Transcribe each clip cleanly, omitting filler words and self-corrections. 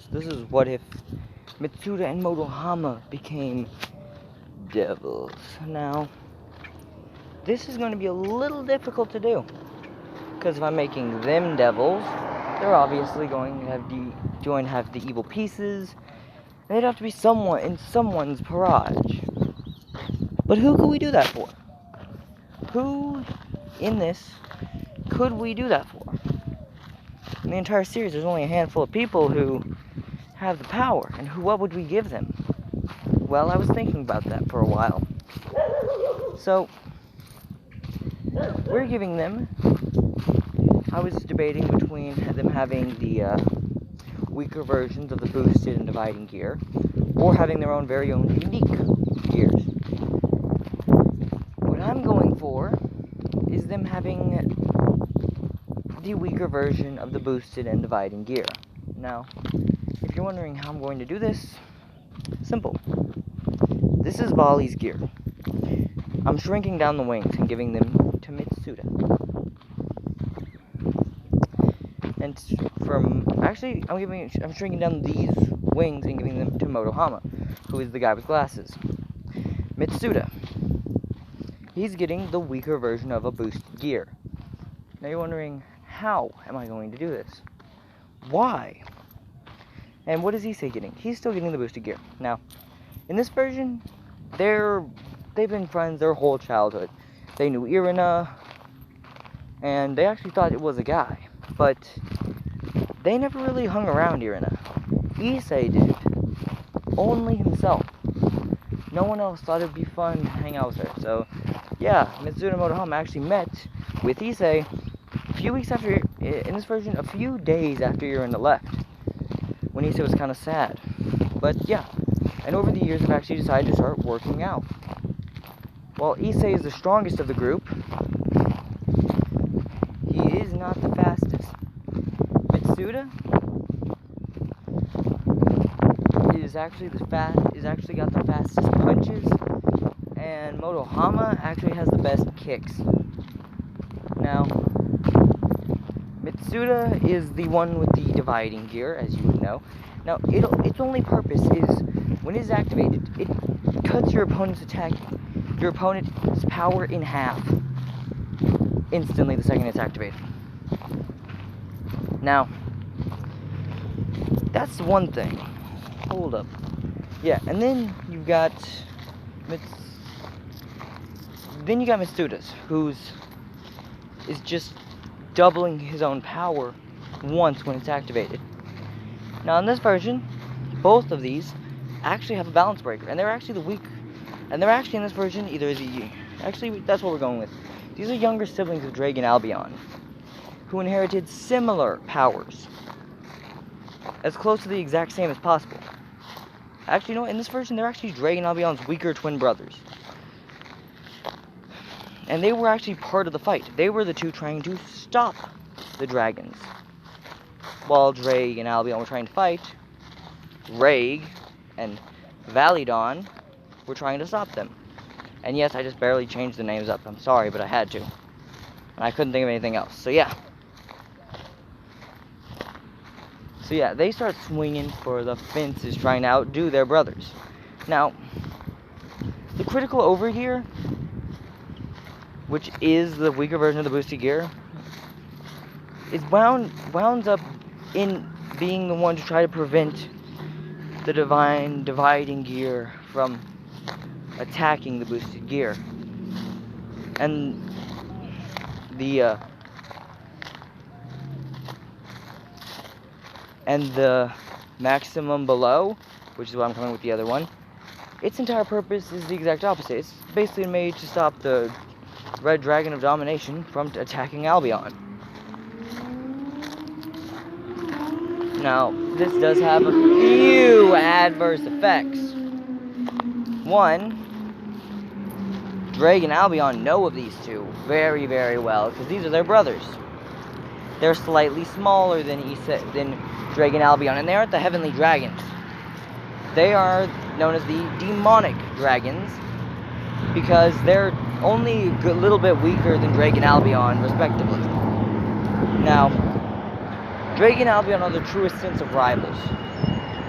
This is what if Mitsuda and Motohama became devils. Now, this is going to be a little difficult to do, because if I'm making them devils, they're obviously going to have the evil pieces, and they'd have to be somewhat in someone's barrage. But who could we do that for? Who in this could we do that for? In the entire series, there's only a handful of people who have the power, and what would we give them? Well, I was thinking about that for a while. So, we're giving them, I was debating between them having the weaker versions of the boosted and dividing gear, or having their very own unique gears. What I'm going for is them having the weaker version of the boosted and dividing gear. Now, if you're wondering how I'm going to do this, simple. This is Bali's gear. I'm shrinking down the wings and giving them to Mitsuda. And I'm shrinking down these wings and giving them to Motohama, who is the guy with glasses. Mitsuda, he's getting the weaker version of a boosted gear. Now you're wondering, how am I going to do this? Why? And what is Issei getting? He's still getting the boosted gear. Now, in this version, they've been friends their whole childhood. They knew Irina, and they actually thought it was a guy, but they never really hung around Irina. Issei did. Only himself. No one else thought it would be fun to hang out with her. So, yeah, Mitsuda and Motohama actually met with Issei a few weeks after, in this version, a few days after Irina left, when Issei was kind of sad. But, yeah, and over the years, I've actually decided to start working out. While Issei is the strongest of the group, he is not the fastest. Mitsuda is actually got the fastest punches, and Motohama actually has the best kicks. Now, Mitsuda is the one with the dividing gear, as you would know. Now, its only purpose is, when it is activated, it cuts your opponent's power in half instantly the second it's activated. Now, that's one thing. Hold up. Yeah, and then you've got Mitsuda's, is just doubling his own power once when it's activated. Now in this version, both of these actually have a balance breaker, and they're actually in this version actually that's what we're going with. These are younger siblings of Dragon Albion, who inherited similar powers, as close to the exact same as possible. Actually, you know what? In this version, they're actually Dragon Albion's weaker twin brothers. And they were actually part of the fight. They were the two trying to stop the dragons. While Dragon and Albion were trying to fight, Rhaeg and Validon were trying to stop them. And yes, I just barely changed the names up. I'm sorry, but I had to. And I couldn't think of anything else. So yeah, they start swinging for the fences, trying to outdo their brothers. Now, the critical over here, which is the weaker version of the boosted gear, is wounds up in being the one to try to prevent the dividing gear from attacking the boosted gear. And the maximum below, which is why I'm coming with the other one, its entire purpose is the exact opposite. It's basically made to stop the Red Dragon of Domination from attacking Albion. Now, this does have a few adverse effects. One, Dragon and Albion know of these two very, very well, because these are their brothers. They're slightly smaller than Dragon Albion, and they aren't the heavenly dragons. They are known as the demonic dragons, because they're only a little bit weaker than Dragon Albion, respectively. Now, Dragon Albion are the truest sense of rivals.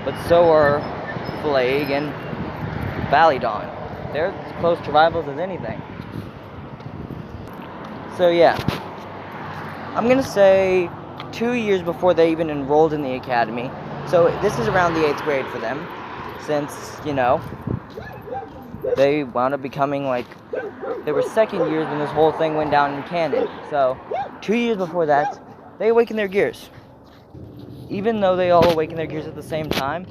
but so are Plague and Validon. They're as close to rivals as anything. So yeah, I'm gonna say 2 years before they even enrolled in the academy. So this is around the 8th grade for them, since, you know, they wound up becoming like, they were second years when this whole thing went down in canon. So 2 years before that, they awakened their gears. Even though they all awakened their gears at the same time,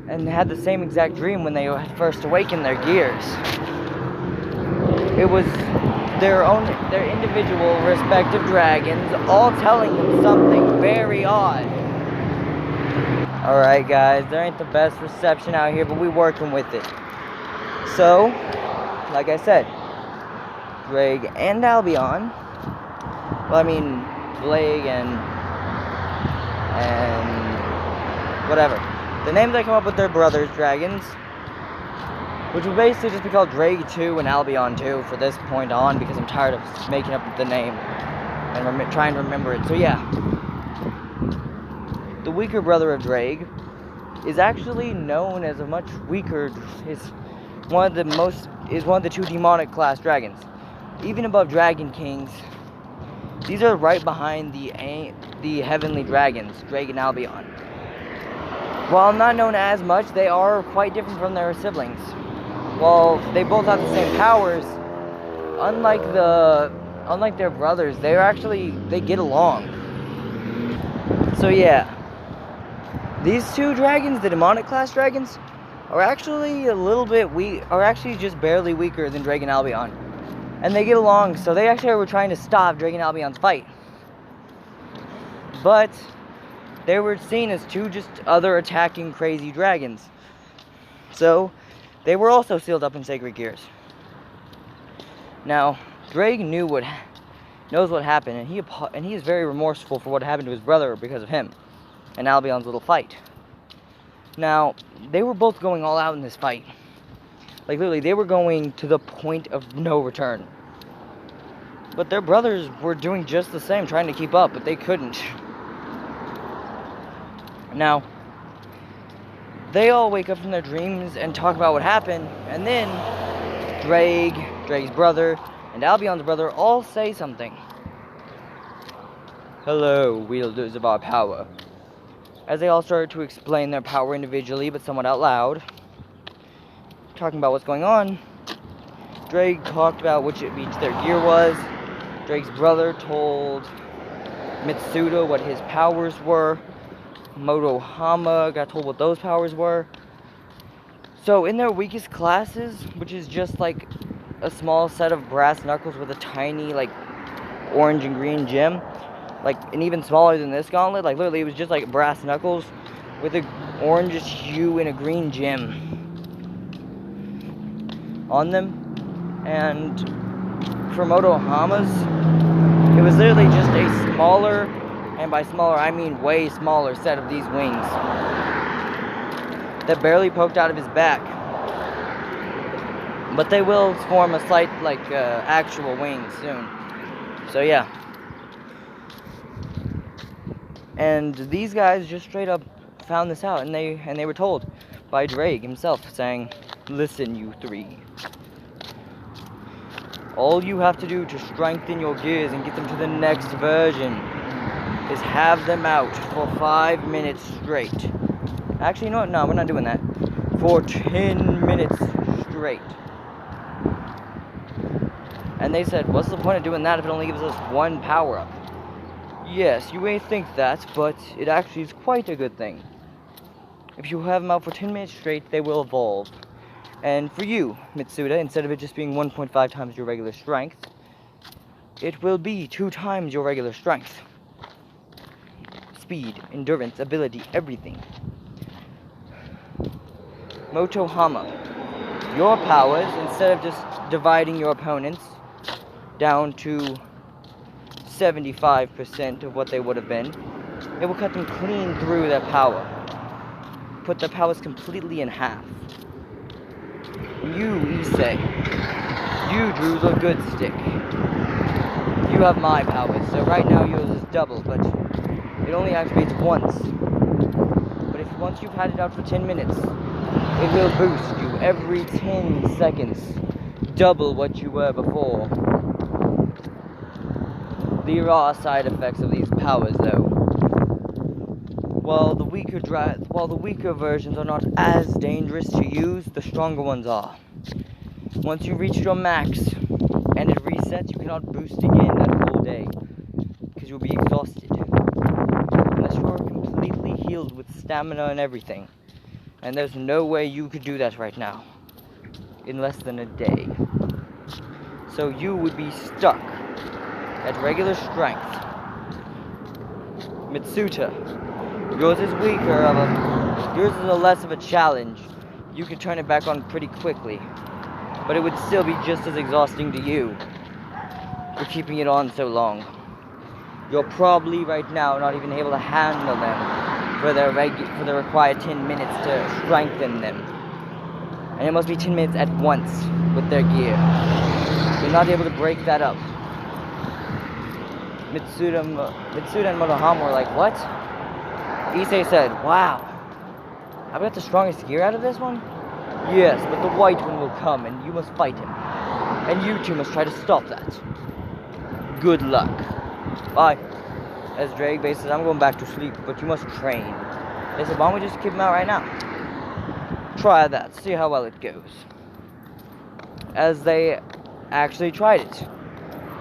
and had the same exact dream when they had first awakened their gears, it was their individual respective dragons all telling them something very odd. Alright guys, there ain't the best reception out here, but we working with it. So, like I said, Drake and Albion, well, I mean, Blake and whatever. The names I come up with, their brothers, dragons, which will basically just be called Drake 2 and Albion 2 for this point on, because I'm tired of making up the name and trying to remember it. So yeah, the weaker brother of Drake is actually known as a much weaker, is one of the 2 demonic class dragons, even above Dragon Kings. These are right behind the heavenly dragons, Drake and Albion. While not known as much, they are quite different from their siblings. While they both have the same powers, unlike their brothers, they get along. So yeah, these 2 dragons, the demonic class dragons, are actually just barely weaker than Drake and Albion. And they get along, so they actually were trying to stop Drake and Albion's fight. But they were seen as 2 just other attacking crazy dragons. So they were also sealed up in sacred gears. Now, Drake knows what happened, and he is very remorseful for what happened to his brother because of him and Albion's little fight. Now, they were both going all out in this fight. Like, literally, they were going to the point of no return. But their brothers were doing just the same, trying to keep up, but they couldn't. Now, they all wake up from their dreams and talk about what happened, and then Drake's brother, and Albion's brother all say something. "Hello, wielders of our power." As they all started to explain their power individually, but somewhat out loud, talking about what's going on, Drake talked about which their gear was. Drake's brother told Mitsuda what his powers were. Motohama got told what those powers were. So in their weakest classes, which is just like a small set of brass knuckles with a tiny like orange and green gem, like, and even smaller than this gauntlet, like literally it was just like brass knuckles with an orangish hue and a green gem on them. And for Motohamas, it was literally just a smaller, and by smaller I mean way smaller, set of these wings that barely poked out of his back. But they will form a slight, like, actual wings soon. So yeah. And these guys just straight up found this out, and they were told by Drake himself, saying, "Listen, you 3. All you have to do to strengthen your gears and get them to the next version is have them out for 5 minutes straight." Actually, you know what? No, we're not doing that. For 10 minutes straight. And they said, "What's the point of doing that if it only gives us 1 power-up?" Yes, you may think that, but it actually is quite a good thing. If you have them out for 10 minutes straight, they will evolve. And for you, Mitsuda, instead of it just being 1.5 times your regular strength, it will be 2 times your regular strength. Speed, endurance, ability, everything. Motohama. Your powers, instead of just dividing your opponents down to 75% of what they would have been, it will cut them clean through their power. Put their powers completely in half. You, Issei, you drew the good stick. You have my powers, so right now yours is double, but it only activates once. But if you want once you've had it out for 10 minutes, it will boost you every 10 seconds, double what you were before. The raw side effects of these powers, though. While the weaker versions are not as dangerous to use, the stronger ones are. Once you reach your max and it resets, you cannot boost again that whole day because you'll be exhausted. Unless you are completely healed with stamina and everything. And there's no way you could do that right now in less than a day. So you would be stuck at regular strength. Mitsuda, yours is yours is a less of a challenge. You could turn it back on pretty quickly, but it would still be just as exhausting to you for keeping it on so long. You're probably right now not even able to handle them for the required 10 minutes to strengthen them. And it must be 10 minutes at once with their gear. You're not able to break that up. Mitsuda and Motohama were like, what? Issei said, wow, I've got the strongest gear out of this one? Yes, but the white one will come and you must fight him. And you two must try to stop that. Good luck. Bye. As Drake says, I'm going back to sleep, but you must train. They said, why don't we just keep him out right now? Try that, see how well it goes. As they actually tried it.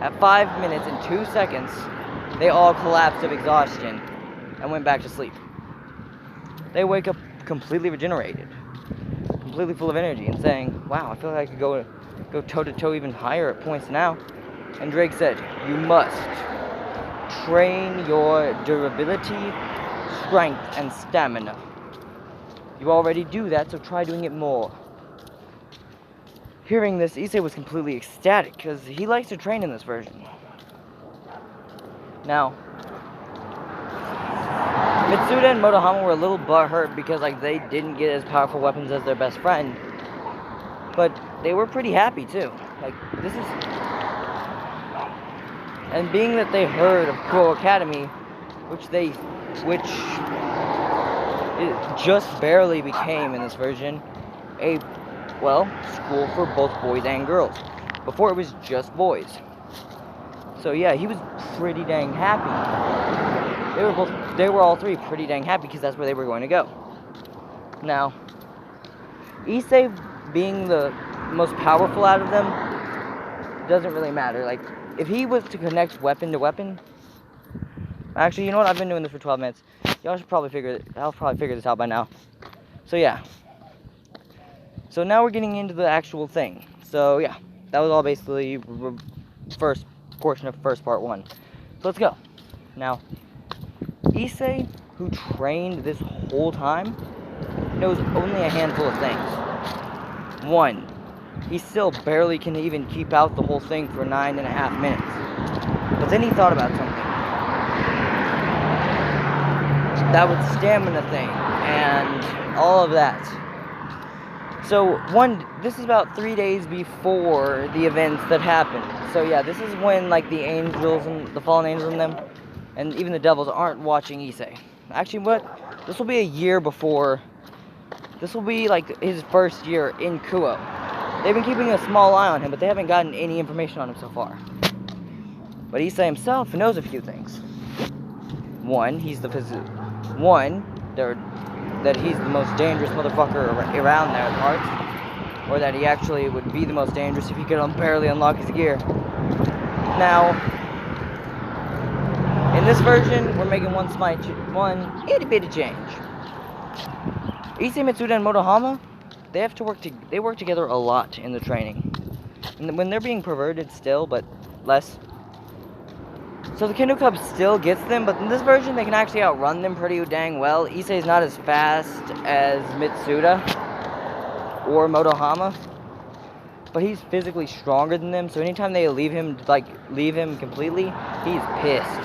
At 5 minutes and 2 seconds, they all collapsed of exhaustion and went back to sleep. They wake up completely regenerated, completely full of energy, and saying, wow, I feel like I could go toe-to-toe even higher at points now. And Drake said, you must train your durability, strength, and stamina. You already do that, so try doing it more. Hearing this, Issei was completely ecstatic, because he likes to train in this version. Now, Mitsuda and Motohama were a little butthurt because they didn't get as powerful weapons as their best friend. But they were pretty happy too. And being that they heard of Kuo Academy, which it just barely became in this version a school for both boys and girls. Before it was just boys. So yeah, he was pretty dang happy. They were all three pretty dang happy because that's where they were going to go. Now, Issei being the most powerful out of them doesn't really matter. If he was to connect weapon to weapon, actually, you know what? I've been doing this for 12 minutes. I'll probably figure this out by now. So yeah. So now we're getting into the actual thing. So yeah, that was all basically first portion of first part 1. So let's go. Now, Issei, who trained this whole time, knows only a handful of things. 1, he still barely can even keep out the whole thing for 9.5 minutes. But then he thought about something. That was stamina thing, and all of that. So, this is about 3 days before the events that happened. So yeah, this is when, the angels and the fallen angels and them, and even the devils aren't watching Issei. Actually, this will be a year before, this will be, his first year in Kuo. They've been keeping a small eye on him, but they haven't gotten any information on him so far. But Issei himself knows a few things. 1, that he's the most dangerous motherfucker around there at parts, or that he actually would be the most dangerous if he could barely unlock his gear. Now, in this version, we're making one itty bitty change. Issei, Mitsuda, and Motohama, they work together a lot in the training. And when they're being perverted still, but less. So the Kendo Club still gets them, but in this version they can actually outrun them pretty dang well. Issei's not as fast as Mitsuda or Motohama, but he's physically stronger than them, so anytime they leave him completely, he's pissed.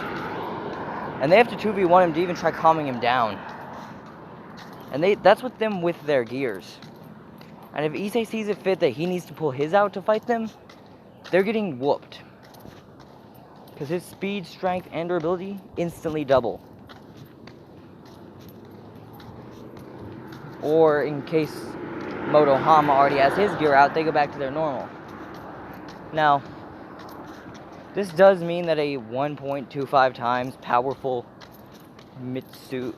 And they have to 2v1 him to even try calming him down. And that's with them with their gears. And if Issei sees it fit that he needs to pull his out to fight them, they're getting whooped. Because his speed, strength, and durability instantly double. Or in case Motohama already has his gear out, they go back to their normal. Now, this does mean that a 1.25 times powerful Mitsuda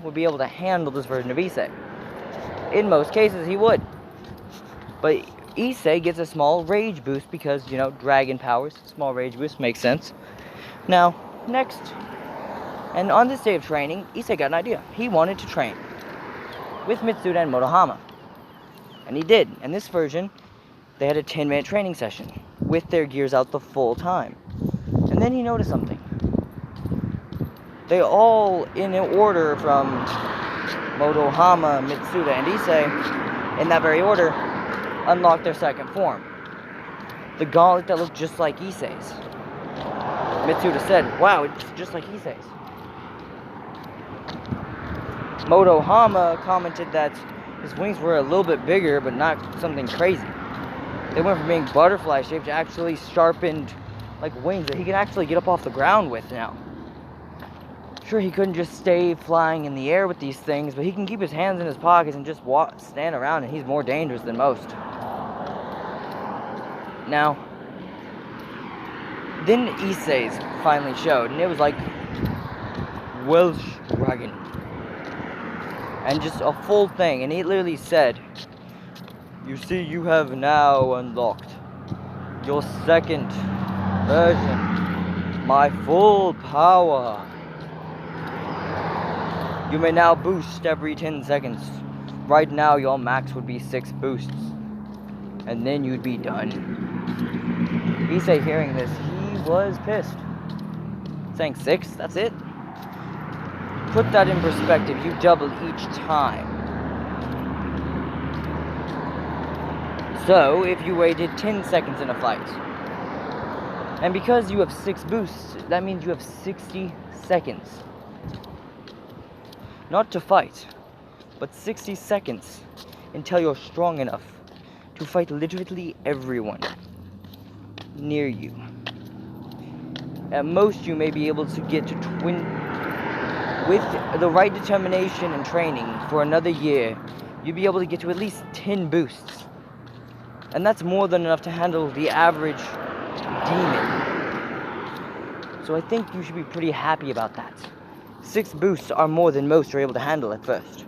would be able to handle this version of Issei. In most cases, he would. But Issei gets a small rage boost because, dragon powers. Small rage boost makes sense. Now, next. And on this day of training, Issei got an idea. He wanted to train with Mitsuda and Motohama. And he did. And this version, they had a 10-minute training session with their gears out the full time. And then he noticed something. They all, in order from Motohama, Mitsuda, and Issei, in that very order, unlocked their second form. The gauntlet that looked just like Issei's. Mitsuda said, "Wow, it's just like Issei's." Motohama commented that his wings were a little bit bigger, but not something crazy. They went from being butterfly-shaped to actually sharpened, wings that he can actually get up off the ground with now. Sure, he couldn't just stay flying in the air with these things, but he can keep his hands in his pockets and just stand around, and he's more dangerous than most. Now, then Issei's finally showed, and it was like Welsh Dragon. And just a full thing, and he literally said, "You see, you have now unlocked your second version, my full power. You may now boost every 10 seconds. Right now, your max would be 6 boosts, and then you'd be done." Issei hearing this, he was pissed. Saying 6, that's it? Put that in perspective, you double each time. So, if you waited 10 seconds in a fight, and because you have 6 boosts, that means you have 60 seconds. Not to fight, but 60 seconds until you're strong enough to fight literally everyone near you. At most, you may be able to get to with the right determination and training for another year, you'd be able to get to at least 10 boosts. And that's more than enough to handle the average demon. So I think you should be pretty happy about that. 6 boosts are more than most are able to handle at first.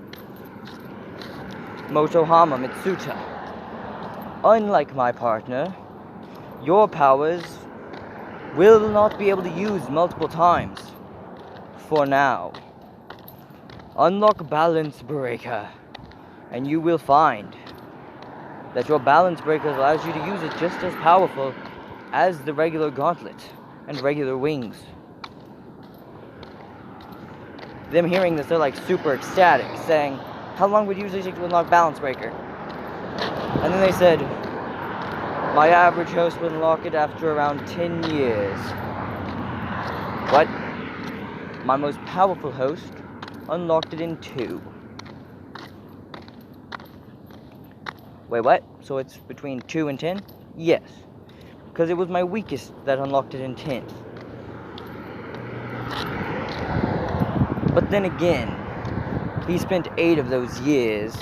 Motohama Mitsuda. Unlike my partner, your powers will not be able to use multiple times. For now. Unlock Balance Breaker, and you will find that your Balance Breaker allows you to use it just as powerful as the regular gauntlet and regular wings. Them hearing this, they're super ecstatic, saying, "How long would it usually take to unlock Balance Breaker?" And then they said, "My average host would unlock it after around 10 years. But my most powerful host unlocked it in 2. Wait, what? So it's between 2 and 10? Yes. Because it was my weakest that unlocked it in 10. But then again, he spent 8 of those years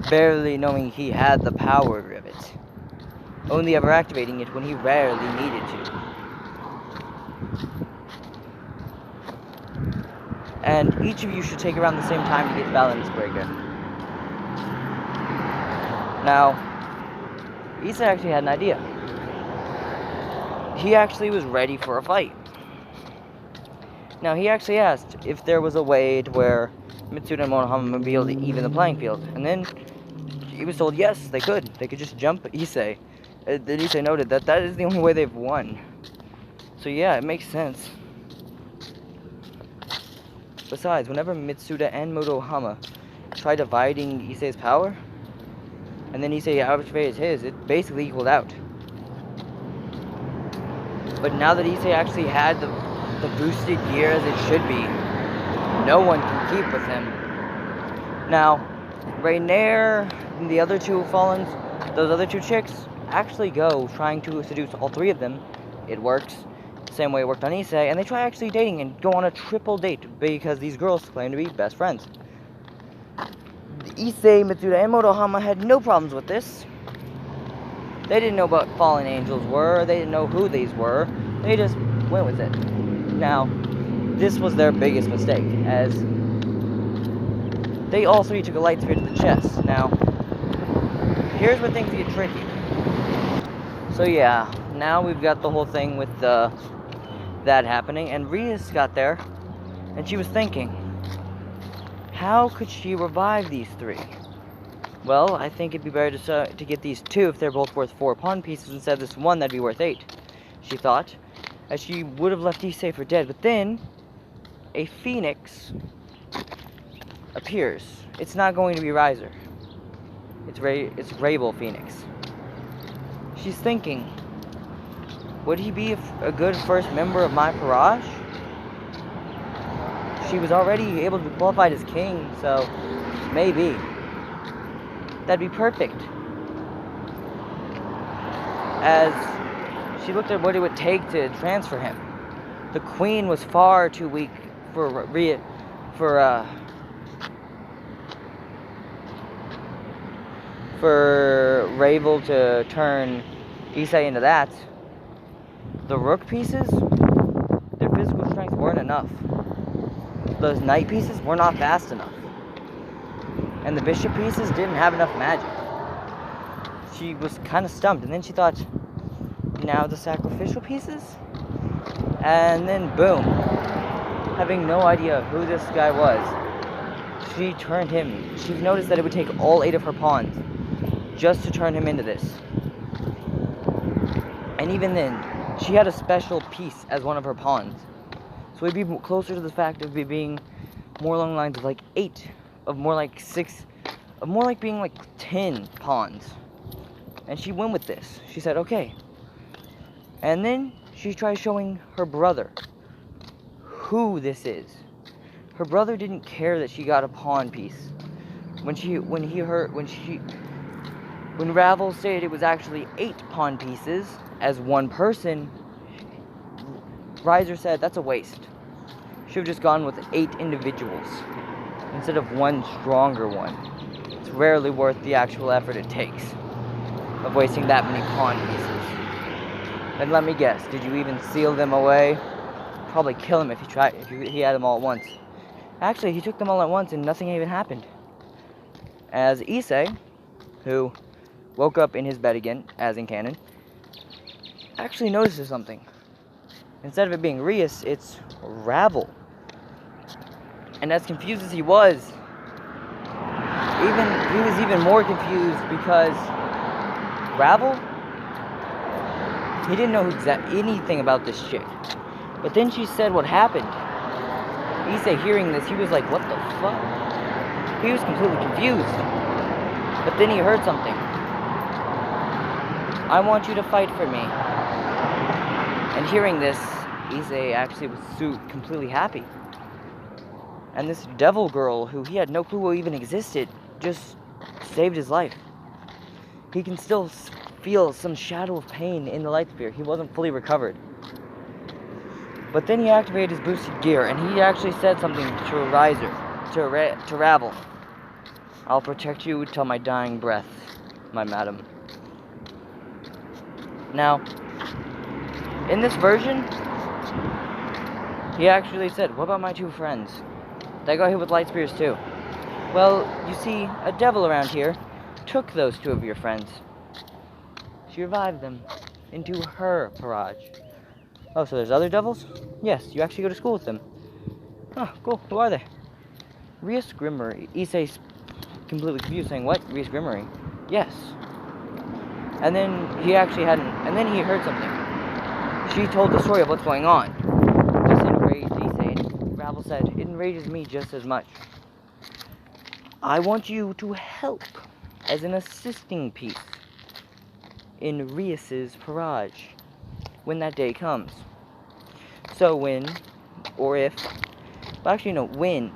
barely knowing he had the power of it, only ever activating it when he rarely needed to. And each of you should take around the same time to get Balance Breaker." Now, Issei actually had an idea. He actually was ready for a fight. Now, he actually asked if there was a way to where Mitsuda and Motohama would be able to even the playing field. And then he was told yes, they could. They could just jump Issei. Then Issei noted that that is the only way they've won. So yeah, it makes sense. Besides, whenever Mitsuda and Motohama try dividing Issei's power, and then Issei activated his, it basically equaled out. But now that Issei actually had the boosted gear as it should be, no one can keep with him. Now, Rainier and the other 2 Fallens, those other 2 chicks, actually go trying to seduce all 3 of them. It works. same way it worked on Issei, and they try actually dating and go on a triple date because these girls claim to be best friends. Issei, Mitsuda, and Motohama had no problems with this. They didn't know what fallen angels were, they didn't know who these were, they just went with it. Now, this was their biggest mistake, as they all three took a light spear to the chest. Now, here's where things get tricky. So yeah, now we've got the whole thing with that happening, and Rias got there, and she was thinking, how could she revive these three? Well, I think it'd be better to get these two if they're both worth 4 pawn pieces instead of this one that'd be worth 8, she thought, as she would have left Issei for dead. But then, a phoenix appears. It's not going to be Riser. It's Rabel Phoenix. She's thinking, would he be a good first member of my Parage? She was already able to be qualified as king, so maybe. That'd be perfect. As she looked at what it would take to transfer him. The queen was far too weak for Ravel to turn Issei into that. The rook pieces, their physical strength weren't enough. Those knight pieces were not fast enough. And the bishop pieces didn't have enough magic. She was kind of stumped, and then she thought, now the sacrificial pieces? And then boom, having no idea who this guy was, she turned him. She noticed that it would take all 8 of her pawns just to turn him into this. And even then, she had a special piece as one of her pawns. So it'd be closer to the fact of being more along the lines of like 8, of more like 6, of more like being like 10 pawns. And she went with this. She said, okay. And then she tried showing her brother who this is. Her brother didn't care that she got a pawn piece. When Ravel stated it was actually 8 pawn pieces as one person, Riser said that's a waste. Should have just gone with 8 individuals instead of one stronger one. It's rarely worth the actual effort it takes of wasting that many pawn pieces. And let me guess, did you even seal them away? Probably kill him if he had them all at once. Actually, he took them all at once and nothing even happened. As Issei, who woke up in his bed again, as in canon, actually notices something. Instead of it being Rias, it's Ravel. And as confused as he was even more confused because Ravel, he didn't know anything about this chick. But then she said what happened. Issei, hearing this, he was like, what the fuck? He was completely confused. But then he heard something. I want you to fight for me. And hearing this, Issei actually was completely happy. And this devil girl, who he had no clue even existed, just saved his life. He can still feel some shadow of pain in the light spear. He wasn't fully recovered. But then he activated his boosted gear, and he actually said something to Riser, to Ravel. I'll protect you till my dying breath, my madam. Now, in this version, he actually said, what about my 2 friends? They got hit with light spears too. Well, you see, a devil around here took those 2 of your friends. She revived them into her Parage. Oh, so there's other devils? Yes, you actually go to school with them. Oh, cool. Who are they? Rias Grimmery. Issei's completely confused, saying, what? Rias Grimmery? Yes. And then he actually and then he heard something. She told the story of what's going on. This enraged Issei. Ravel said, it enrages me just as much. I want you to help as an assisting piece in Rias's Parage when that day comes. So when, or if, well actually no, when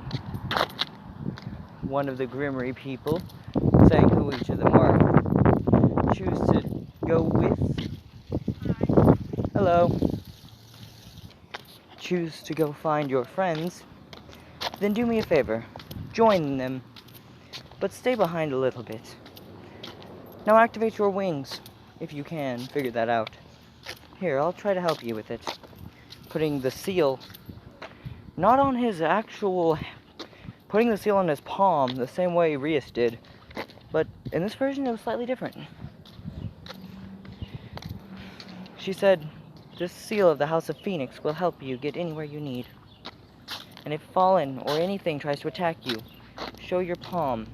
one of the Grimmery people, saying who each of them are, choose to go with, hello, choose to go find your friends, then do me a favor. Join them, but stay behind a little bit. Now activate your wings, if you can figure that out. Here, I'll try to help you with it. Putting the seal, not on his actual, putting the seal on his palm, the same way Rias did. But in this version, it was slightly different. She said, this seal of the House of Phoenix will help you get anywhere you need. And if Fallen or anything tries to attack you, show your palm.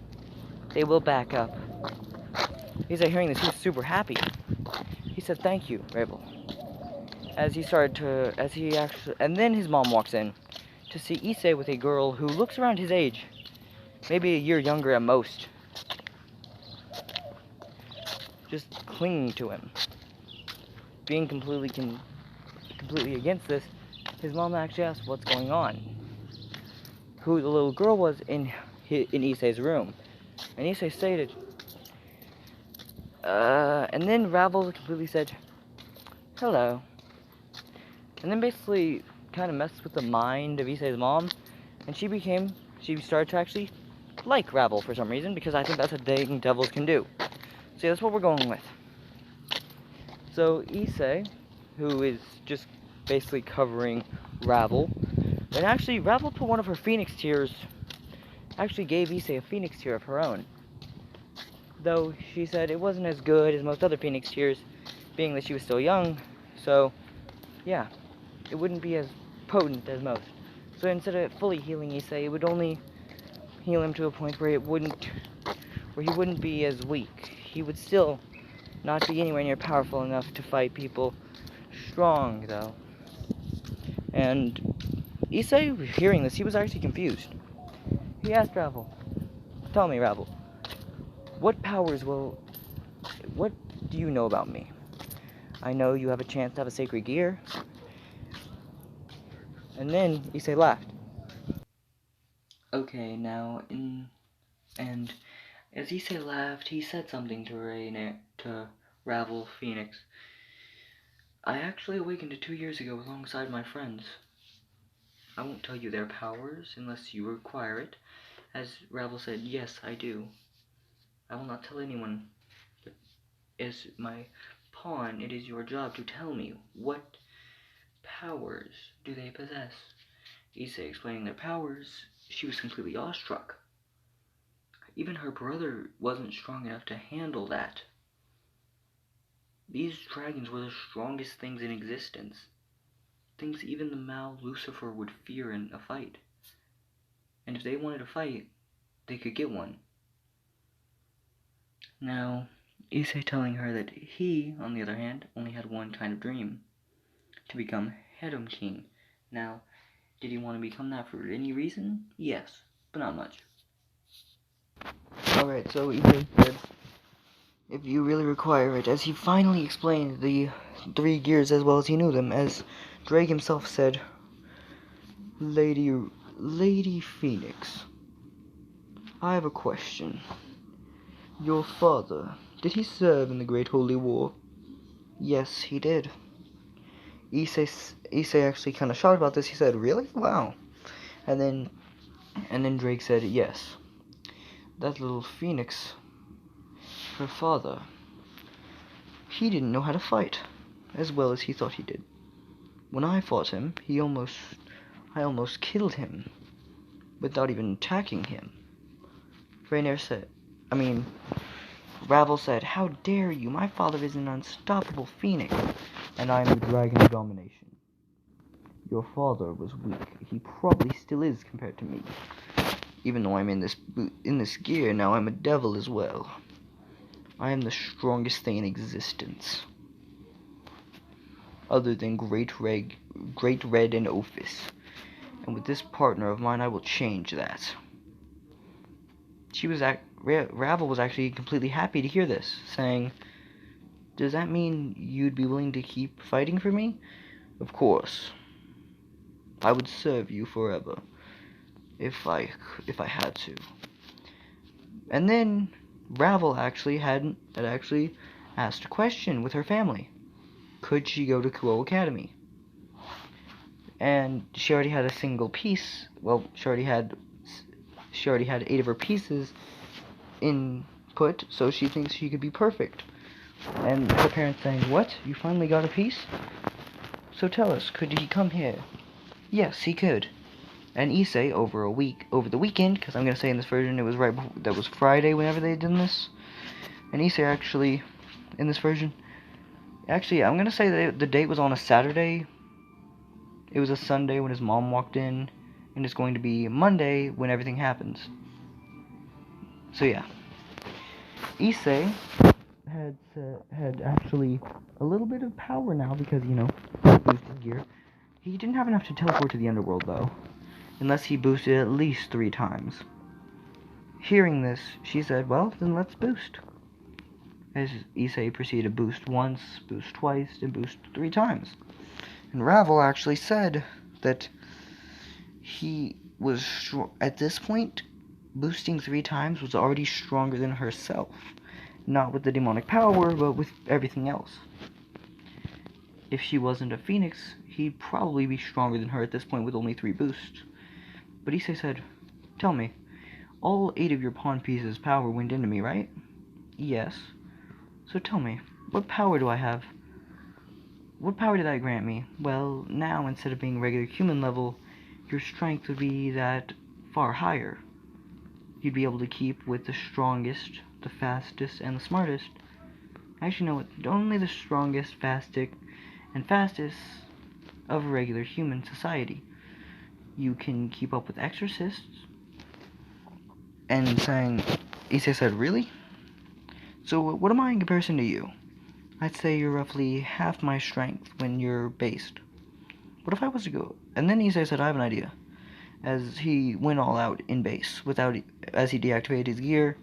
They will back up. He's hearing this, he was super happy. He said, thank you, Rebel. And then his mom walks in to see Issei with a girl who looks around his age, maybe a year younger at most, just clinging to him. Being completely against this, his mom actually asked what's going on, who the little girl was in Issei's room, and Issei stated, and then Ravel completely said, hello. And then basically kind of messed with the mind of Issei's mom, and she started to actually like Ravel for some reason, because I think that's a thing devils can do. So yeah, that's what we're going with. So Issei, who is just basically covering Ravel, and actually Ravel put one of her phoenix tears, actually gave Issei a phoenix tear of her own. Though she said it wasn't as good as most other phoenix tears, being that she was still young, so yeah, it wouldn't be as potent as most. So instead of fully healing Issei, it would only heal him to a point where he wouldn't be as weak. He would still not be anywhere near powerful enough to fight people strong, though. And Issei, hearing this, he was actually confused. He asked Ravel, tell me, Ravel, what do you know about me? I know you have a chance to have a sacred gear. And then Issei laughed. Okay, now, and as Issei laughed, he said something to Ravel Phoenix. I actually awakened 2 years ago alongside my friends. I won't tell you their powers unless you require it. As Ravel said, yes, I do. I will not tell anyone. But as my pawn, it is your job to tell me what powers do they possess. Issei explaining their powers, she was completely awestruck. Even her brother wasn't strong enough to handle that. These dragons were the strongest things in existence. Things even the Mal Lucifer would fear in a fight. And if they wanted a fight, they could get one. Now, Issei telling her that he, on the other hand, only had one kind of dream. To become Hedom King. Now, did he want to become that for any reason? Yes, but not much. Alright, so Issei said, if you really require it, as he finally explained the 3 gears as well as he knew them, as Drake himself said, Lady Phoenix, I have a question. Your father, did he serve in the Great Holy War? Yes, he did. Issei actually kind of shocked about this. He said, really? Wow. And then Drake said, yes. That little Phoenix, her father, he didn't know how to fight as well as he thought he did. When I fought him, I almost killed him without even attacking him. Ravel said, how dare you? My father is an unstoppable phoenix, and I am the dragon of domination. Your father was weak. He probably still is compared to me. Even though I'm in this gear, now I'm a devil as well. I am the strongest thing in existence. Other than Great Red and Ophis. And with this partner of mine, I will change that. Ravel was actually completely happy to hear this, saying, does that mean you'd be willing to keep fighting for me? Of course. I would serve you forever, if I had to. And then Ravel actually had asked a question with her family. Could she go to Kuo Academy? and she already had a single piece. Well, she already had 8 of her pieces input, so she thinks she could be perfect. And her parents saying, "What? You finally got a piece? So tell us, could he come here?" Yes, he could. And Issei, over the weekend, because I'm gonna say in this version it was right before, that was Friday whenever they did this. And Issei actually, in this version, actually I'm gonna say that the date was on a Saturday. It was a Sunday when his mom walked in, and it's going to be Monday when everything happens. So yeah, Issei had actually a little bit of power now because, you know, boosted gear. He didn't have enough to teleport to the underworld though, unless he boosted at least 3 times. Hearing this, she said, "Well, then let's boost." As Issei proceeded to boost once, boost twice, and boost 3 times. And Ravel actually said that he was, at this point, boosting 3 times was already stronger than herself. Not with the demonic power, but with everything else. If she wasn't a phoenix, he'd probably be stronger than her at this point with only 3 boosts. But Issei said, "Tell me, all 8 of your pawn pieces' power went into me, right?" "Yes." "So tell me, what power do I have? What power did that grant me?" "Well, now, instead of being regular human level, your strength would be that far higher. You'd be able to keep with the strongest, the fastest, and the smartest. Actually, no, only the strongest, fastest of regular human society. You can keep up with exorcists." And Issei said, "Really? So what am I in comparison to you?" "I'd say you're roughly half my strength when you're based." "What if I was to go?" And then Issei said, "I have an idea." As he went all out in base, as he deactivated his gear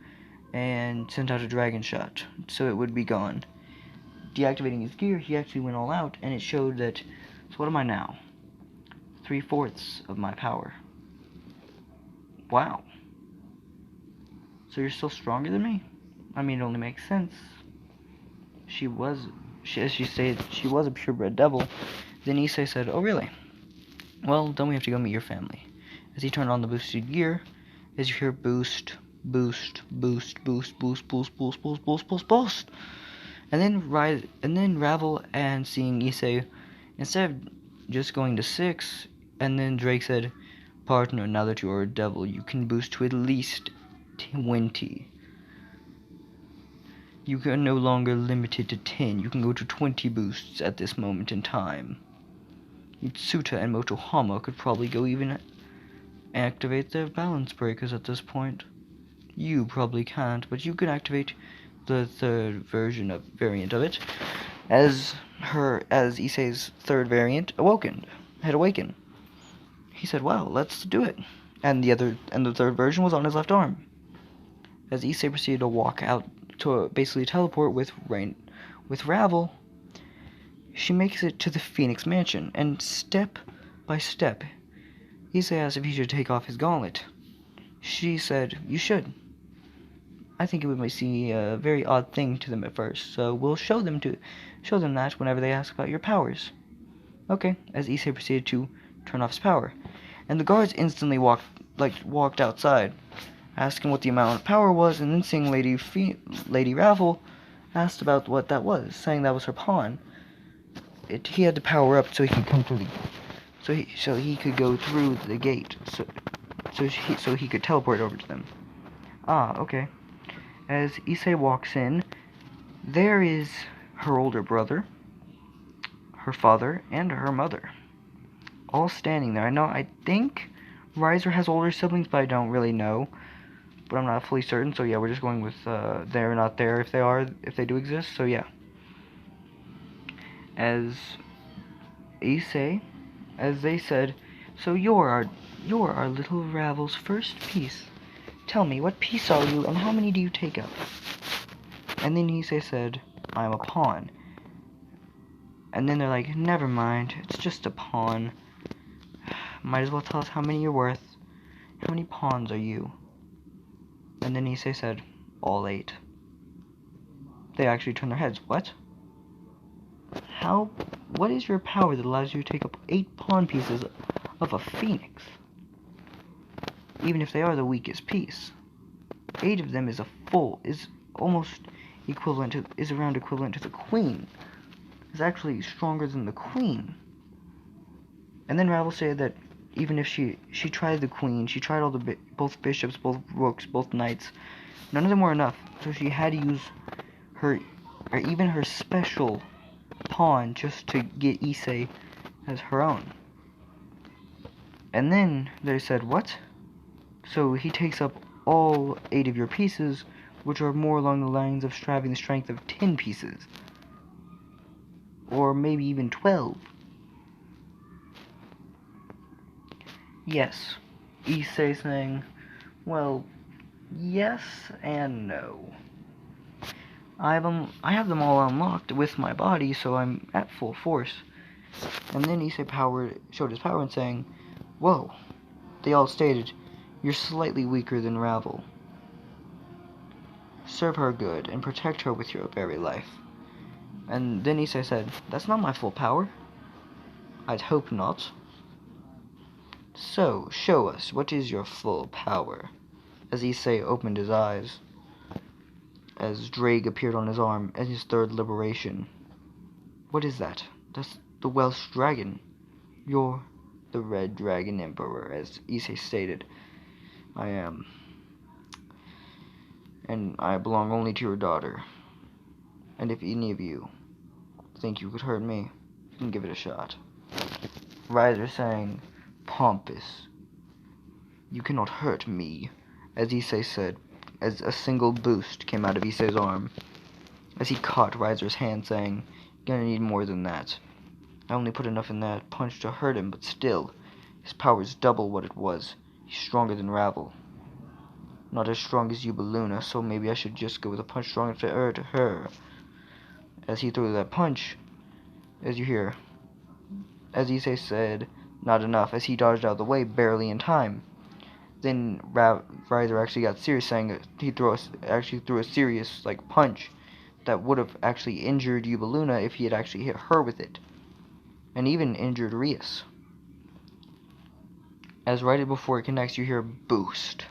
and sent out a dragon shot, so it would be gone. Deactivating his gear, he actually went all out, and it showed that, so what am I now? 3/4 of my power. Wow. So you're still stronger than me? I mean, it only makes sense. As she said, she was a purebred devil. Then Issei said, "Oh, really? Well, then we have to go meet your family." As he turned on the boosted gear, as you hear boost, boost, boost, boost, boost, boost, boost, boost, boost, boost, boost. And then Ravel and seeing Issei, instead of just going to 6, and then Drake said, "Partner, now that you are a devil, you can boost to at least 20. You are no longer limited to 10. You can go to 20 boosts at this moment in time. Mitsuda and Motohama could probably go even activate their balance breakers at this point. You probably can't, but you can activate the third variant of it, as Issei's third variant had awakened. He said, "Well, let's do it." And the third version was on his left arm. As Issei proceeded to walk out to basically teleport with Ravel, she makes it to the Phoenix Mansion, and step by step, Issei asked if he should take off his gauntlet. She said, "You should. I think it would seem a very odd thing to them at first, so we'll show them that whenever they ask about your powers." Okay, as Issei proceeded to turn off his power, and the guards instantly walked outside, asking what the amount of power was, and then seeing Lady Ravel asked about what that was, saying that was her pawn. He had to power up so he could come through so he could go through the gate, so he could teleport over to them. Ah, okay. As Issei walks in, there is her older brother, her father, and her mother, all standing there. I think Riser has older siblings, but I don't really know. But I'm not fully certain, so yeah, we're just going with they're not there if they do exist, so yeah. As they said, "So you're our little Ravel's first piece. Tell me, what piece are you, and how many do you take up?" And then Issei said, "I'm a pawn." And then they're like, "Never mind, it's just a pawn. Might as well tell us how many you're worth. How many pawns are you?" And then Issei said, "All 8. They actually turned their heads. "What? How What is your power that allows you to take up 8 pawn pieces of a phoenix? Even if they are the weakest piece. 8 of them is almost equivalent to, is around equivalent to the queen. It's actually stronger than the queen. And then Ravel said that even if she tried the queen, she tried all both bishops, both rooks, both knights, none of them were enough. So she had to use even her special pawn just to get Issei as her own. And then they said, what? So he takes up all 8 of your pieces, which are more along the lines of having the strength of 10 pieces. Or maybe even 12. Yes. Issei saying, well, yes and no. I have them all unlocked with my body, so I'm at full force. And then Issei showed his power and saying, whoa. They all stated, you're slightly weaker than Ravel. Serve her good and protect her with your very life. And then Issei said, that's not my full power. I'd hope not. So, show us, what is your full power? As Issei opened his eyes, as Drake appeared on his arm as his third liberation. What is that? That's the Welsh dragon. You're the Red Dragon Emperor, as Issei stated. I am. And I belong only to your daughter. And if any of you think you could hurt me, you can give it a shot. Riser saying, pompous. You cannot hurt me, as Issei said, as a single boost came out of Issei's arm, as he caught Riser's hand, saying, gonna need more than that. I only put enough in that punch to hurt him, but still, his power's double what it was. He's stronger than Ravel. Not as strong as you, Baluna, so maybe I should just go with a punch strong enough to hurt her. As he threw that punch, as you hear, as Issei said, not enough, as he dodged out of the way, barely in time. Then Riser actually got serious, saying he actually threw a serious punch that would have actually injured Yubaluna if he had actually hit her with it, and even injured Rias. As right before it connects, you hear boost.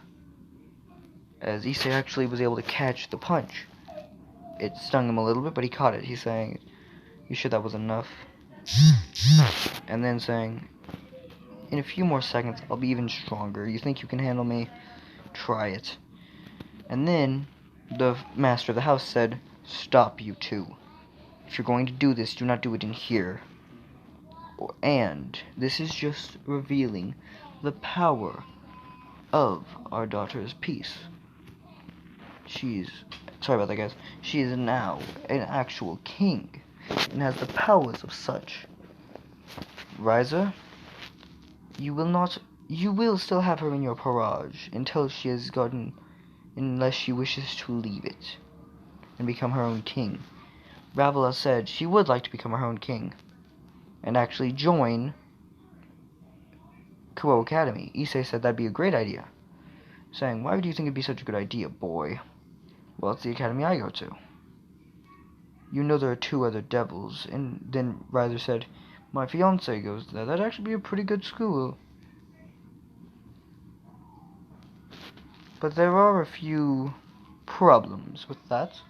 As Issei actually was able to catch the punch. It stung him a little bit, but he caught it. He's saying, you sure that was enough? And then saying, in a few more seconds, I'll be even stronger. You think you can handle me? Try it. And then, the master of the house said, stop, you two. If you're going to do this, do not do it in here. And this is just revealing the power of our daughter's piece. Sorry about that, guys. She is now an actual king and has the powers of such. Riser, you will still have her in your parage until she has gotten, unless she wishes to leave it and become her own king. Ravel said she would like to become her own king and actually join Kuo Academy. Issei said that'd be a great idea, saying, why do you think it'd be such a good idea, boy? Well, it's the academy I go to. You know there are 2 other devils. And then Riser said, my fiancé goes there. That'd actually be a pretty good school. But there are a few problems with that.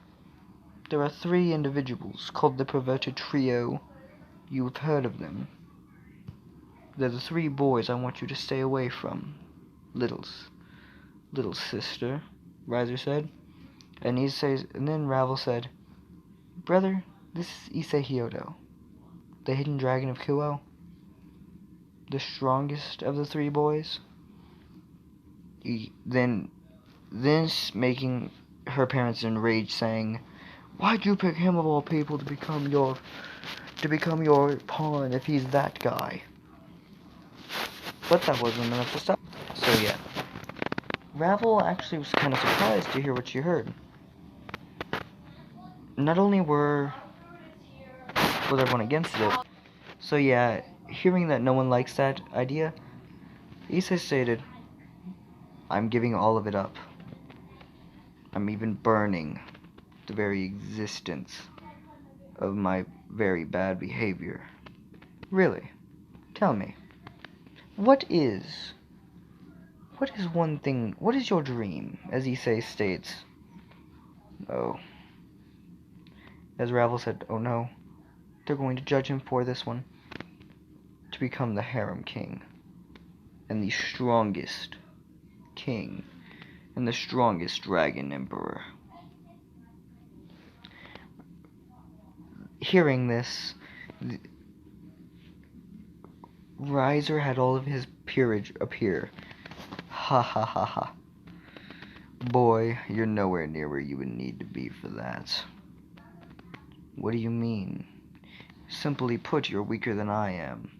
There are 3 individuals called the Perverted Trio. You've heard of them. They're the 3 boys I want you to stay away from. Little sister, Riser said. And then Ravel said, brother, this is Issei Hyodo, the hidden dragon of Kuo, the strongest of the 3 boys. Then making her parents enraged, saying, why'd you pick him of all people to become your pawn if he's that guy? But that wasn't enough to stop. So yeah, Ravel actually was kind of surprised to hear what she heard. Not only was everyone against it, so yeah, hearing that no one likes that idea, Issei stated, I'm giving all of it up. I'm even burning the very existence of my very bad behavior. Really? Tell me. What is one thing, what is your dream? As Issei states. Oh. As Ravel said, oh no. They're going to judge him for this one. To become the harem king. And the strongest king. And the strongest dragon emperor. Hearing this, Riser had all of his peerage appear. Ha ha ha ha. Boy, you're nowhere near where you would need to be for that. What do you mean? Simply put, you're weaker than I am.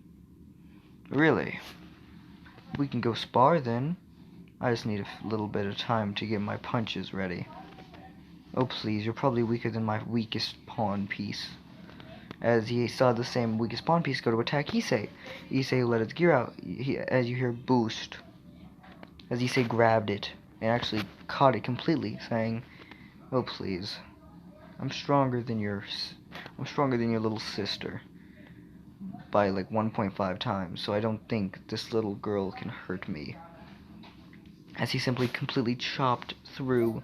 Really? We can go spar then. I just need a little bit of time to get my punches ready. Oh please, you're probably weaker than my weakest pawn piece. As he saw the same weakest pawn piece go to attack Issei. Issei let its gear out, as you hear boost. As Issei grabbed it, and actually caught it completely, saying, oh please, I'm stronger than your little sister. By like 1.5 times, so I don't think this little girl can hurt me. As he simply completely chopped through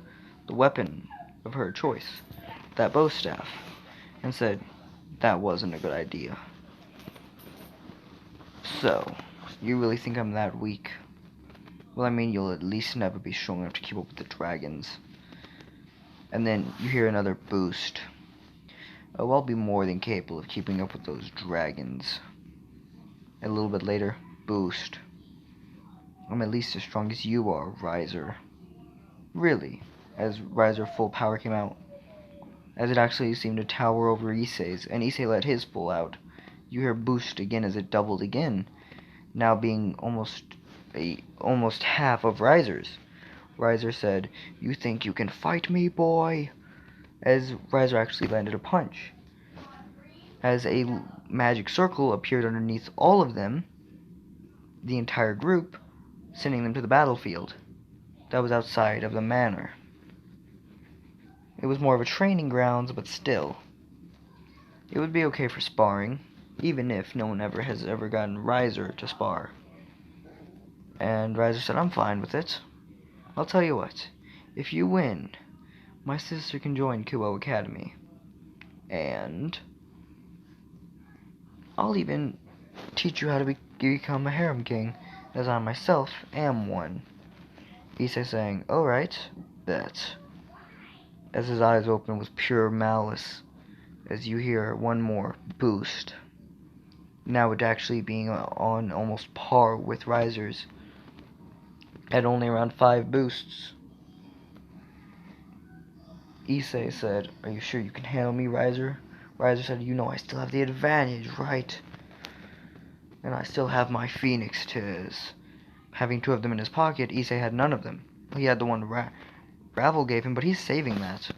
the weapon of her choice, that bow staff, and said, that wasn't a good idea. So, you really think I'm that weak? Well, I mean, you'll at least never be strong enough to keep up with the dragons. And then you hear another boost. Oh, I'll be more than capable of keeping up with those dragons. And a little bit later, boost. I'm at least as strong as you are, Riser. Really? As Riser full power came out. As it actually seemed to tower over Issei's, and Issei let his full out. You hear boost again as it doubled again, now being almost half of Riser's. Riser said, you think you can fight me, boy? As Riser actually landed a punch. As a magic circle appeared underneath all of them, the entire group, sending them to the battlefield. That was outside of the manor. It was more of a training grounds, but still. It would be okay for sparring, even if no one has ever gotten Riser to spar. And Riser said, I'm fine with it. I'll tell you what, if you win, my sister can join Kuo Academy. And I'll even teach you how to become a harem king, as I myself am one. Issei saying, alright, bet. As his eyes open with pure malice, as you hear one more boost. Now it actually being on almost par with Riser's, at only around 5 boosts. Issei said, are you sure you can handle me, Riser? Riser said, you know I still have the advantage, right? And I still have my phoenix tears. Having 2 of them in his pocket, Issei had none of them. He had the one Ravel gave him, but he's saving that.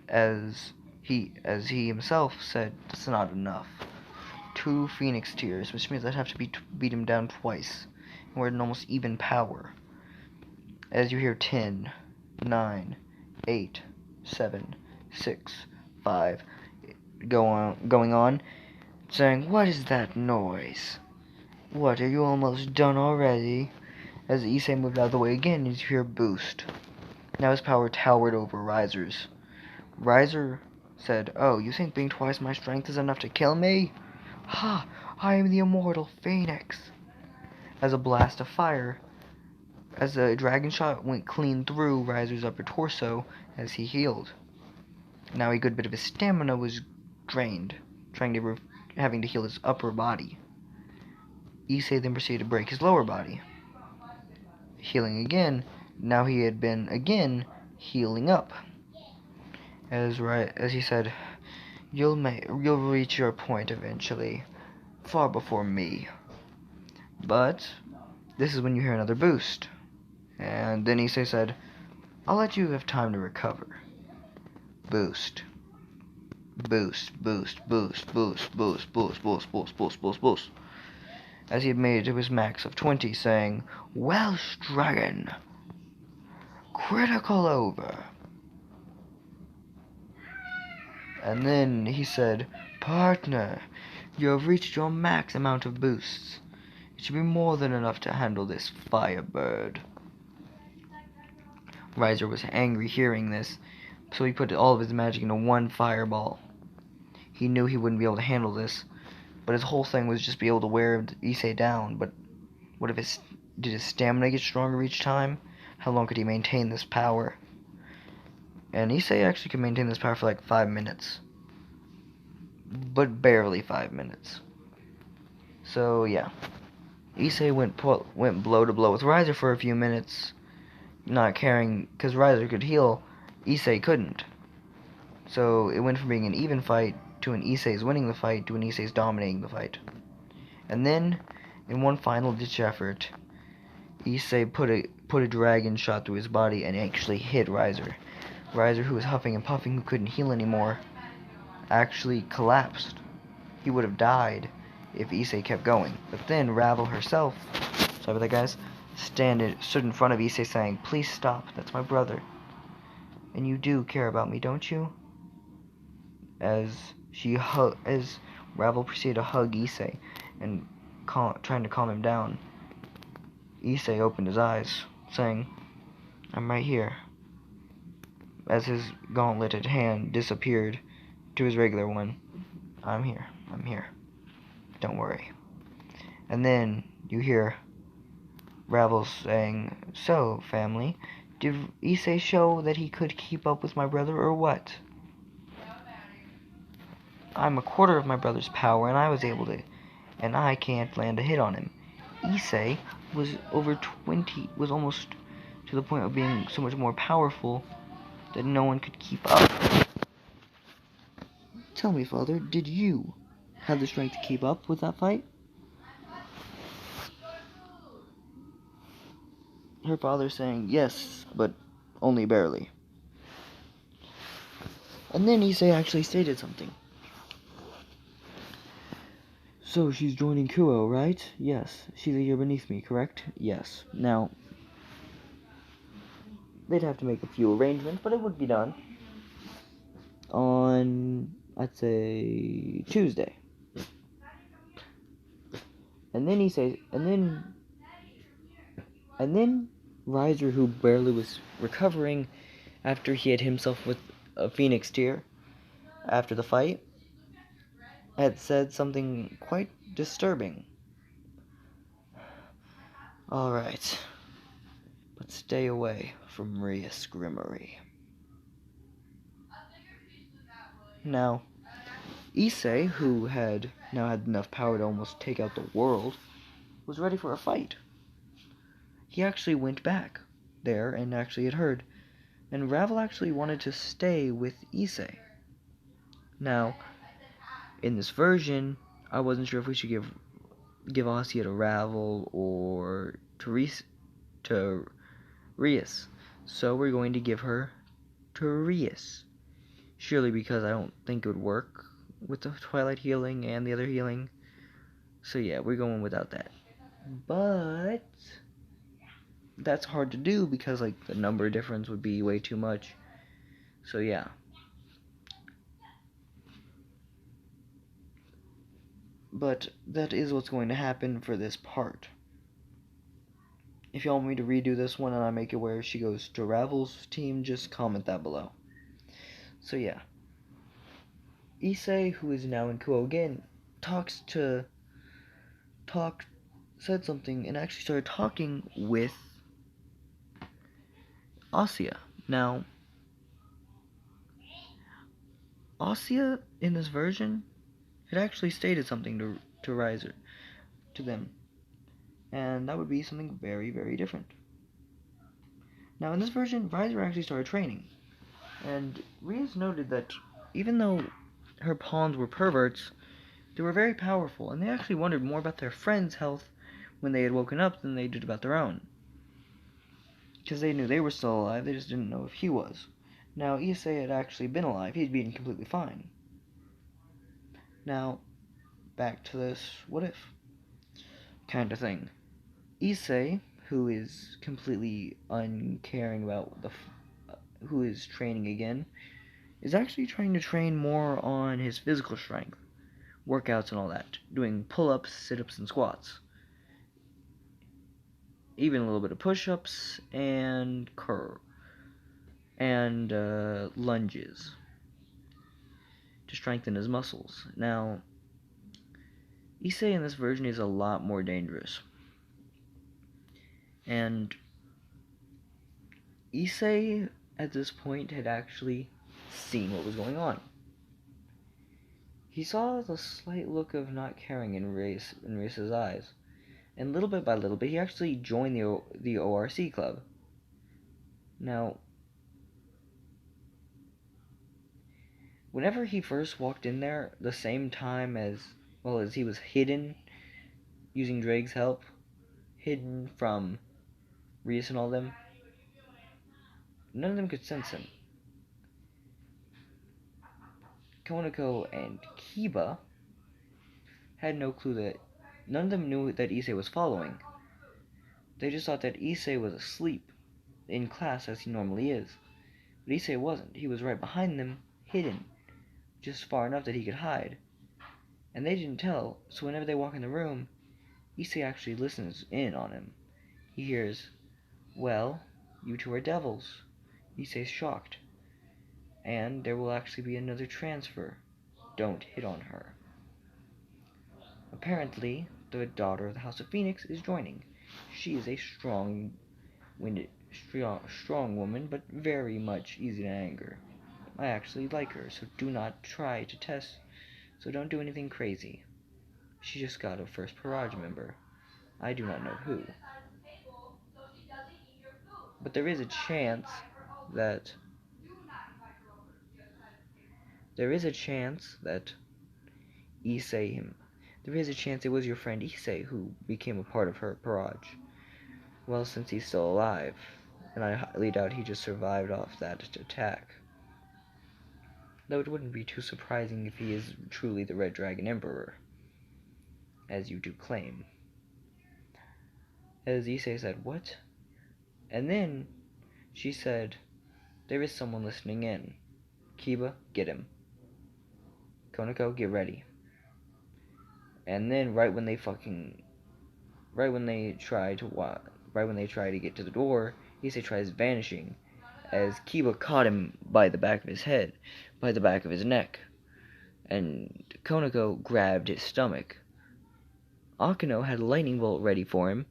As he himself said, that's not enough. 2 phoenix tears, which means I'd have to beat him down twice. And we're at an almost even power. As you hear 10, 9, 8, 7, 6, 5, going on, saying, what is that noise? What, are you almost done already? As Issei moved out of the way again, you hear boost. Now his power towered over Riser's. Riser said, oh, you think being twice my strength is enough to kill me? Ha! I am the immortal Phoenix! As a blast of fire, as a dragon shot went clean through Riser's upper torso as he healed. Now a good bit of his stamina was drained, having to heal his upper body. Issei then proceeded to break his lower body. Healing again, now he had been again healing up. As he said, you'll reach your point eventually, far before me. But this is when you hear another boost. And then Issei said, I'll let you have time to recover. Boost. Boost, boost, boost, boost, boost, boost, boost, boost, boost, boost, boost. As he had made it to his max of 20, saying, Welsh Dragon. Critical over. And then he said, partner, You have reached your max amount of boosts. It should be more than enough to handle this firebird. Riser was angry hearing this, so he put all of his magic into one fireball. He knew he wouldn't be able to handle this, but his whole thing was just be able to wear Issei down. But what if did his stamina get stronger each time? How long could he maintain this power? And Issei actually could maintain this power for like 5 minutes. But barely 5 minutes. So yeah. Issei went blow to blow with Riser for a few minutes, not caring, because Riser could heal, Issei couldn't. So it went from being an even fight to an Issei's winning the fight to an Issei's dominating the fight. And then, in one final ditch effort, Issei put a dragon shot through his body and actually hit Riser. Riser, who was huffing and puffing, who couldn't heal anymore, actually collapsed. He would have died if Issei kept going. But then Ravel herself, sorry about that guys, stood in front of Issei saying, "Please stop, that's my brother. And you do care about me, don't you?" As Ravel proceeded to hug Issei and trying to calm him down, Issei opened his eyes, saying, "I'm right here." As his gauntleted hand disappeared to his regular one, I'm here. Don't worry." And then you hear Ravel saying, "So, family, did Issei show that he could keep up with my brother or what? I'm a quarter of my brother's power, and I can't land a hit on him. Issei was was almost to the point of being so much more powerful that no one could keep up. Tell me, father, did you have the strength to keep up with that fight?" Her father saying, "Yes, but only barely." And then Issei actually stated something. "So she's joining Kuo, right?" "Yes. She's a year beneath me, correct?" "Yes." Now, they'd have to make a few arrangements, but it would be done on, I'd say, Tuesday. And then and then Riser, who barely was recovering after he hit himself with a phoenix tear after the fight, had said something quite disturbing. "Alright, but stay away from Maria's Grimmery." Now, Issei, who had now had enough power to almost take out the world, was ready for a fight. He actually went back there and actually had heard, and Ravel actually wanted to stay with Issei. Now, in this version, I wasn't sure if we should give Asia to Ravel or to Rias. So we're going to give her to Rias. Surely because I don't think it would work with the Twilight healing and the other healing. So yeah, we're going without that. But that's hard to do because like the number difference would be way too much. So yeah. But that is what's going to happen for this part. If y'all want me to redo this one and I make it where she goes to Ravel's team, just comment that below. So yeah. Issei, who is now in Kuo again, said something and actually started talking with Asia. Now, Asia in this version had actually stated something to Riser, to them, and that would be something very, very different. Now, in this version, Riser actually started training, and Rias noted that even though her pawns were perverts, they were very powerful, and they actually wondered more about their friend's health when they had woken up than they did about their own. Because they knew they were still alive, they just didn't know if he was. Now, Issei had actually been alive, he'd been completely fine. Now, back to this what if kind of thing. Issei, who is completely uncaring about who is training again, is actually trying to train more on his physical strength, workouts and all that, doing pull-ups, sit-ups, and squats. Even a little bit of push-ups and lunges to strengthen his muscles. Now, Issei in this version is a lot more dangerous. And Issei, at this point, had actually seen what was going on. He saw the slight look of not caring in Reis's eyes, and little bit by little bit, he actually joined the ORC club. Now, whenever he first walked in there, the same time as he was hidden, using Drake's help, hidden from Reis and all them, none of them could sense him. Konako and Kiba had no clue that none of them knew that Issei was following. They just thought that Issei was asleep in class as he normally is. But Issei wasn't. He was right behind them, hidden, just far enough that he could hide. And they didn't tell, so whenever they walk in the room, Issei actually listens in on him. He hears, "Well, you two are devils." Issei's shocked. "And there will actually be another transfer. Don't hit on her." Apparently, the daughter of the House of Phoenix is joining. She is a strong woman, but very much easy to anger. I actually like her, so do not try to test. So don't do anything crazy. She just got a first Parage member. I do not know who. But there is a chance that Issei there is a chance it was your friend Issei who became a part of her Parage. Well, since he's still alive, and I highly doubt he just survived off that attack. Though it wouldn't be too surprising if he is truly the Red Dragon Emperor, as you do claim. As Issei said, "What?" And then she said, "There is someone listening in. Kiba, get him. Konako, get ready." And then right when they try to get to the door, Issei tries vanishing, as Kiba caught him by the back of his head, by the back of his neck, and Konako grabbed his stomach. Akeno had a lightning bolt ready for him,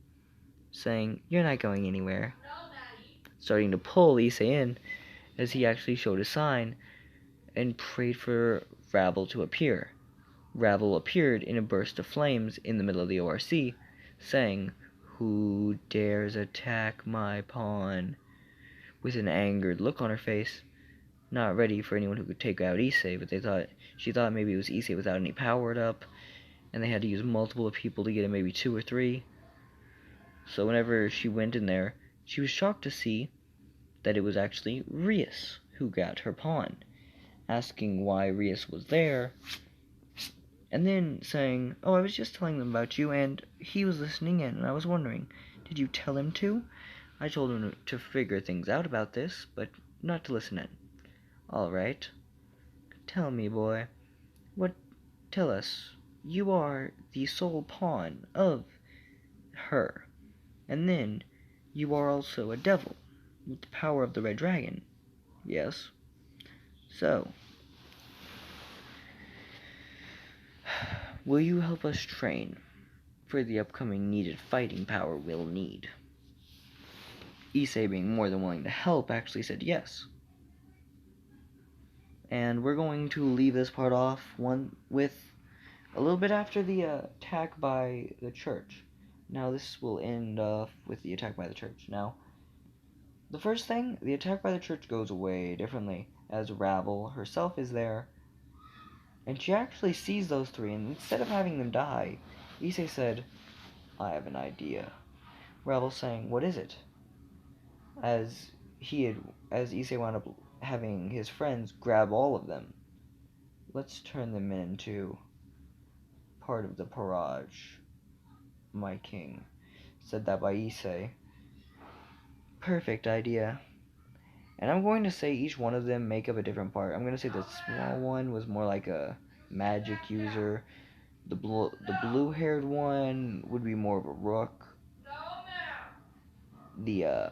saying, "You're not going anywhere," starting to pull Issei in, as he actually showed a sign and prayed for Rabble to appear. Rabble appeared in a burst of flames in the middle of the ORC, saying, "Who dares attack my pawn?" with an angered look on her face, not ready for anyone who could take out Issei, but she thought maybe it was Issei without any powered up, and they had to use multiple people to get him, maybe 2 or 3. So whenever she went in there, she was shocked to see that it was actually Reis who got her pawn, asking why Reis was there, and then saying, "Oh, I was just telling them about you, and he was listening in, and I was wondering, did you tell him to? I told him to figure things out about this, but not to listen in." "All right. Tell me, boy, tell us, you are the sole pawn of her, and then you are also a devil with the power of the Red Dragon." "Yes." "So, will you help us train for the upcoming needed fighting power we'll need?" Issei, being more than willing to help, actually said yes. And we're going to leave this part off with a little bit after the attack by the church. Now this will end off with the attack by the church. Now, the first thing, the attack by the church goes away differently, as Rabble herself is there, and she actually sees those 3, and instead of having them die, Issei said, "I have an idea." Rabble saying, "What is it?" As Issei wound up having his friends grab all of them. "Let's turn them into part of the Parage, my king." Said that by Issei. Perfect idea. And I'm going to say each one of them make up a different part. I'm going to say the small one was more like a magic user. The blue-haired one would be more of a rook. The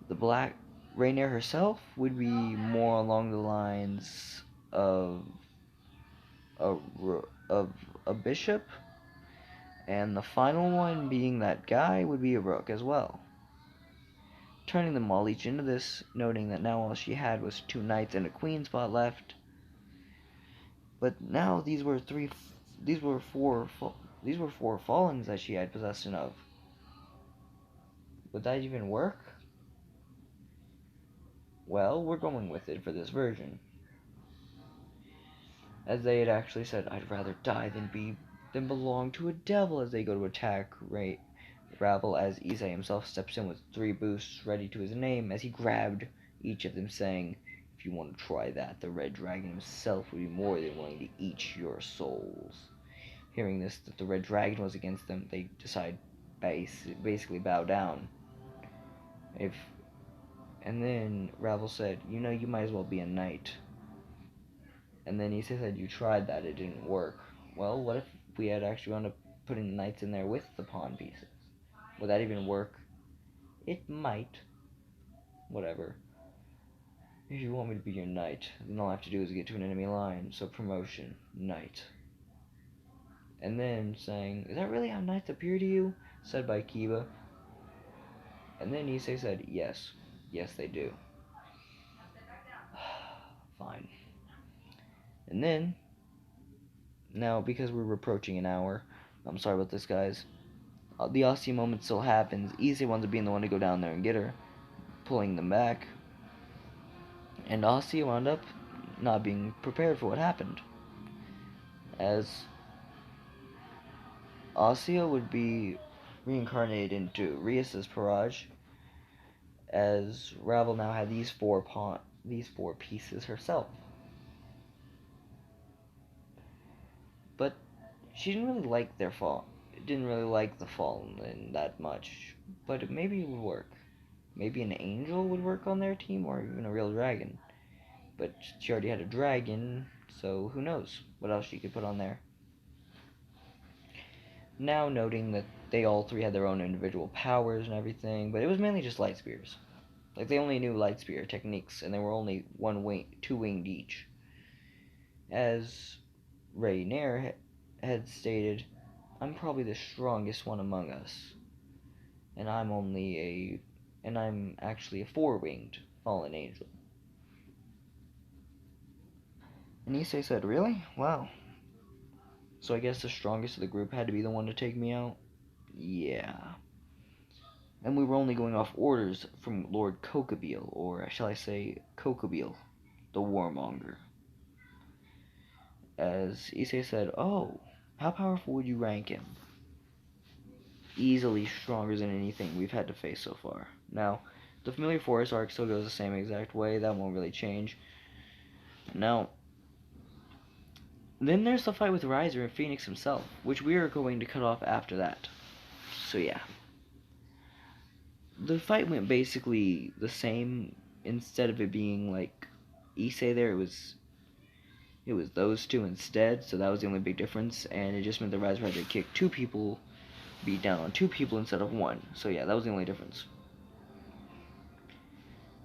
the black Rainier herself would be more along the lines of a of a bishop, and the final one being that guy would be a rook as well. Turning them all each into this, noting that now all she had was 2 knights and a queen spot left. But now these were four fallens that she had possession of. Would that even work? Well, we're going with it for this version. As they had actually said, I'd rather die than belong to a devil, as they go to attack Ravel, as Issei himself steps in with 3 boosts ready to his name as he grabbed each of them, saying, if you want to try that, the Red Dragon himself would be more than willing to eat your souls. Hearing this, that the Red Dragon was against them, they decide basically bow down. And then Ravel said, you know, you might as well be a knight. And then he said, you tried that, it didn't work. Well, what if we had actually wound up putting the knights in there with the pawn pieces? Would that even work? It might. Whatever. If you want me to be your knight, then all I have to do is get to an enemy line. So promotion, knight. And then saying, is that really how knights appear to you? Said by Kiba. And then Issei said, yes. Yes, they do. Fine. And then, now because we're approaching an hour, I'm sorry about this, guys. The Aussie moment still happens. Issei wants to be the one to go down there and get her, pulling them back. And Aussie wound up not being prepared for what happened, as Ossia would be reincarnated into Rias's Parage, as Ravel now had these four pieces herself. But she didn't really like their fall. Didn't really like the Fallen that much. But maybe it would work. Maybe an angel would work on their team, or even a real dragon. But she already had a dragon, so who knows what else she could put on there. Now noting that they all 3 had their own individual powers and everything, but it was mainly just light spears. Like, they only knew light spear techniques, and they were only 2-winged each. As Rainier had stated, I'm probably the strongest one among us, and I'm actually a 4-winged fallen angel. And Issei said, really? Wow. So I guess the strongest of the group had to be the one to take me out? Yeah. And we were only going off orders from Lord Kokobile, or shall I say Kokobile, the warmonger. As Issei said, oh, how powerful would you rank him? Easily stronger than anything we've had to face so far. Now, the Familiar Forest arc still goes the same exact way, that won't really change. Now, then there's the fight with Riser and Phoenix himself, which we are going to cut off after that. So yeah. The fight went basically the same. Instead of it being like Issei there, it was those 2 instead, so that was the only big difference, and it just meant the Riser had to kick 2 people, beat down on 2 people instead of 1. So yeah, that was the only difference.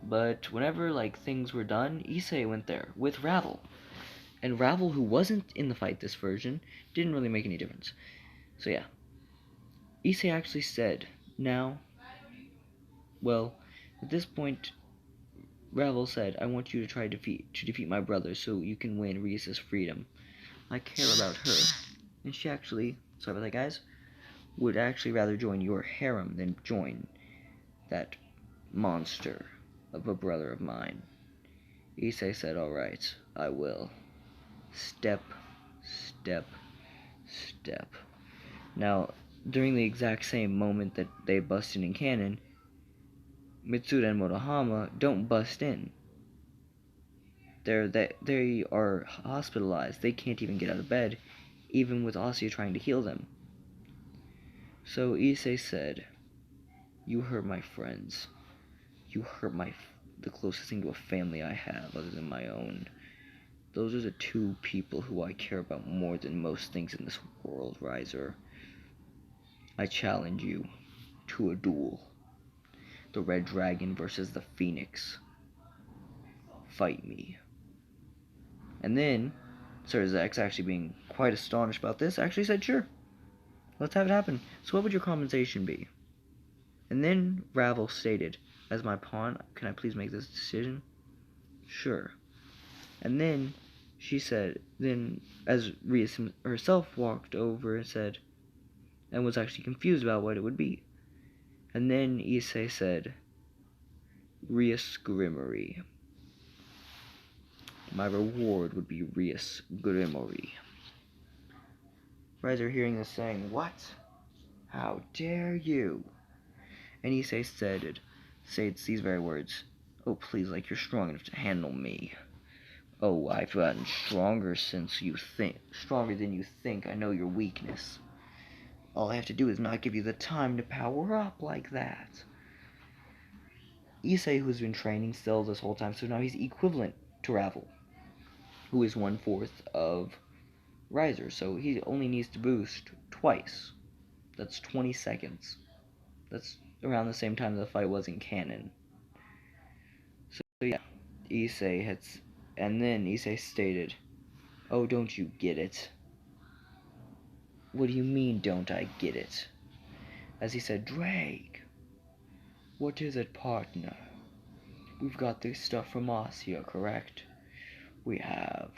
But whenever like things were done, Issei went there with Ravel. And Ravel, who wasn't in the fight this version, didn't really make any difference. So yeah. Issei actually said, now, well, at this point, Ravel said, I want you to try to defeat my brother so you can win Risa's freedom. I care about her. And she actually, sorry about that, guys, would actually rather join your harem than join that monster of a brother of mine. Issei said, alright, I will. Step, step, step. Now, during the exact same moment that they bust in cannon, Mitsuda and Motohama don't bust in. They are hospitalized. They can't even get out of bed, even with Asya trying to heal them. So Issei said, you hurt my friends. You hurt the closest thing to a family I have other than my own. Those are the two people who I care about more than most things in this world, Riser. I challenge you to a duel. The Red Dragon versus the Phoenix. Fight me. And then, Sir Zex, actually being quite astonished about this, actually said, sure, let's have it happen. So what would your compensation be? And then Ravel stated, as my pawn, can I please make this decision? Sure. And then she said, then as Rhea herself walked over and said, and was actually confused about what it would be. And then Issei said, Rias Grimory. My reward would be Rias Grimory. Riser, hearing this, saying, what? How dare you? And Issei states these very words, oh please, like you're strong enough to handle me. Oh, I've gotten stronger than you think. I know your weakness. All I have to do is not give you the time to power up like that. Issei, who's been training still this whole time, so now he's equivalent to Ravel, who is 1/4 of Riser, so he only needs to boost twice. That's 20 seconds. That's around the same time the fight was in canon. So yeah, and then Issei stated, oh, don't you get it? What do you mean, don't I get it? As he said, Drake, what is it, partner? We've got this stuff from Asia, correct? We have.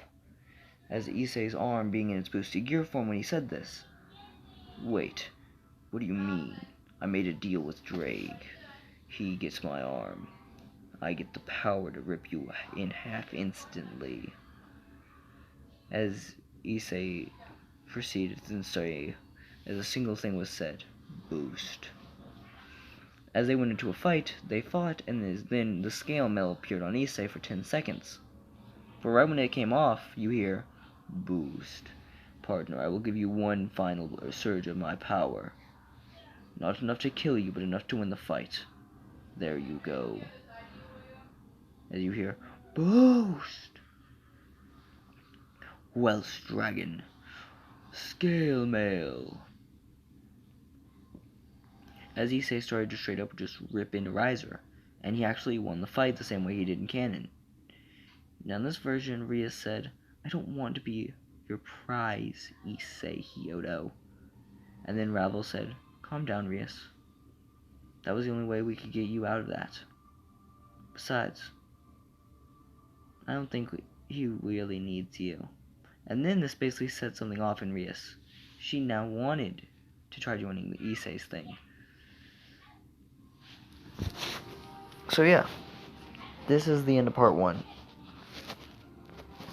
As Issei's arm being in its boosted gear form when he said this. Wait, what do you mean? I made a deal with Drake. He gets my arm. I get the power to rip you in half instantly. As Issei proceeded to say, as a single thing was said, boost. As they went into a fight, they fought, and then the scale mail appeared on Issei for 10 seconds. But right when it came off, you hear, boost. Partner, I will give you one final surge of my power. Not enough to kill you, but enough to win the fight. There you go. As you hear, boost! Welsh Dragon. Scale mail. As Issei started to straight up just rip into Riser, and he actually won the fight the same way he did in canon. Now in this version, Rhea said, I don't want to be your prize, Issei Hyodo. And then Ravel said, calm down, Rias. That was the only way we could get you out of that. Besides, I don't think he really needs you. And then this basically set something off in Rias. She now wanted to try joining the Issei's thing. So yeah, this is the end of part 1.